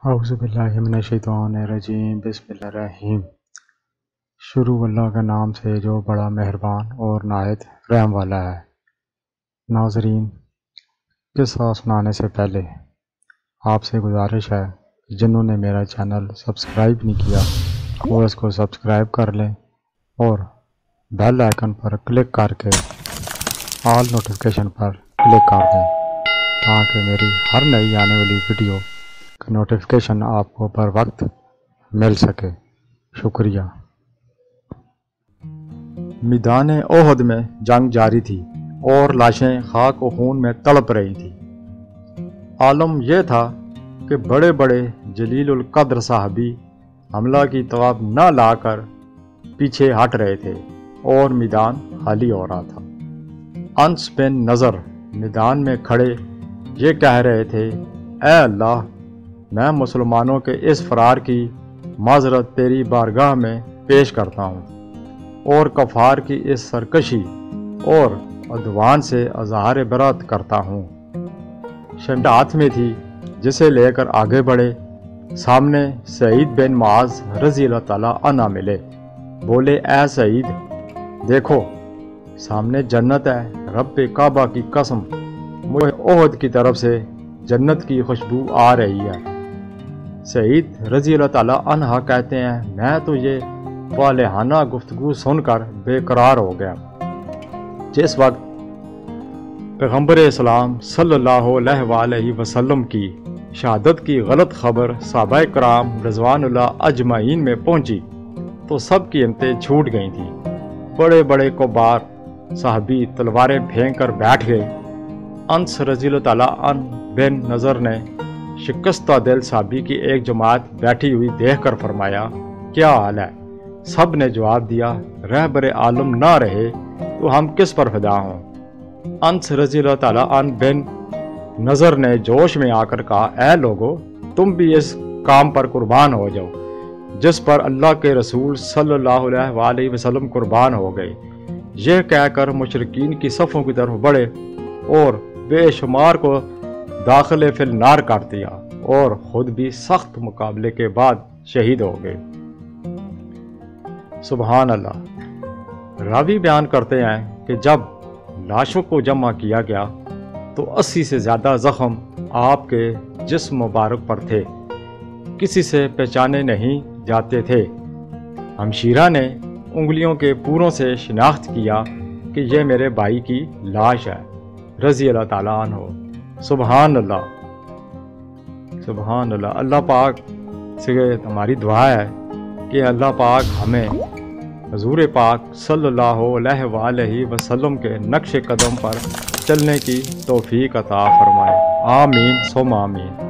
اعوذ باللہ من الشیطان الرجیم بسم اللہ الرحیم۔ شروع اللہ کے نام سے جو بڑا مہربان اور نہایت رحم والا ہے۔ ناظرین، قصہ سنانے سے پہلے آپ سے گزارش ہے کہ جنہوں نے میرا چینل سبسکرائب نہیں کیا وہ اس کو سبسکرائب کر لیں اور بیل آئیکن پر کلک کر کے آل نوٹیفیکیشن پر کلک کر دیں تاکہ میری ہر نئی آنے والی ویڈیو نوٹیفیکیشن آپ کو پر وقت مل سکے۔ شکریہ۔ میدان احد میں جنگ جاری تھی اور لاشیں خاک و خون میں تڑپ رہی تھیں۔ عالم یہ تھا کہ بڑے بڑے جلیل القدر صحابی حملہ کی تواب نہ لا کر پیچھے ہٹ رہے تھے اور میدان خالی ہو رہا تھا۔ انس بن نضر میدان میں کھڑے یہ کہہ رہے تھے، اے اللہ، میں مسلمانوں کے اس فرار کی معذرت تیری بارگاہ میں پیش کرتا ہوں اور کفار کی اس سرکشی اور عدوان سے اظہار برات کرتا ہوں۔ شمع ہاتھ میں تھی جسے لے کر آگے بڑھے۔ سامنے سعید بن معاذ رضی اللہ تعالیٰ عنہ ملے۔ بولے، اے سعید، دیکھو سامنے جنت ہے، رب کعبہ کی قسم مجھے احد کی طرف سے جنت کی خوشبو آ رہی ہے۔ سعید رضی اللہ تعالیٰ عنہ کہتے ہیں، میں تو یہ والہانہ گفتگو سن کر بے قرار ہو گیا۔ جس وقت پیغمبر اسلام صلی اللہ علیہ وآلہ وسلم کی شہادت کی غلط خبر صحابہ کرام رضوان اللہ اجمعین میں پہنچی تو سب کی ہمتیں چھوٹ گئی تھیں۔ بڑے بڑے کبار صحابی تلواریں پھینک کر بیٹھ گئے۔ انس رضی اللہ تعالیٰ عنہ بن نضر نے شکستہ دل صحابی کی ایک جماعت بیٹھی ہوئی دیکھ کر فرمایا، کیا حال ہے؟ سب نے جواب دیا، رہبر عالم نہ رہے تو ہم کس پر فدا ہوں؟ انس رضی اللہ تعالیٰ عنہ بن نضر نے جوش میں آ کر کہا، اے لوگو، تم بھی اس کام پر قربان ہو جاؤ جس پر اللہ کے رسول صلی اللہ علیہ وآلہ وسلم قربان ہو گئے۔ یہ کہہ کر مشرکین کی صفوں کی طرف بڑھے اور بے شمار کو داخل فی النار کر دیا اور خود بھی سخت مقابلے کے بعد شہید ہو گئے۔ سبحان اللہ۔ راوی بیان کرتے ہیں کہ جب لاشوں کو جمع کیا گیا تو 80 سے زیادہ زخم آپ کے جسم مبارک پر تھے، کسی سے پہچانے نہیں جاتے تھے۔ ہمشیرہ نے انگلیوں کے پوروں سے شناخت کیا کہ یہ میرے بھائی کی لاش ہے، رضی اللہ تعالیٰ عنہ۔ سبحان اللہ، سبحان اللہ۔ اللہ پاک سے ہماری دعا ہے کہ اللہ پاک ہمیں حضور پاک صلی اللہ علیہ وآلہ وسلم کے نقش قدم پر چلنے کی توفیق عطا فرمائے۔ آمین ثم آمین۔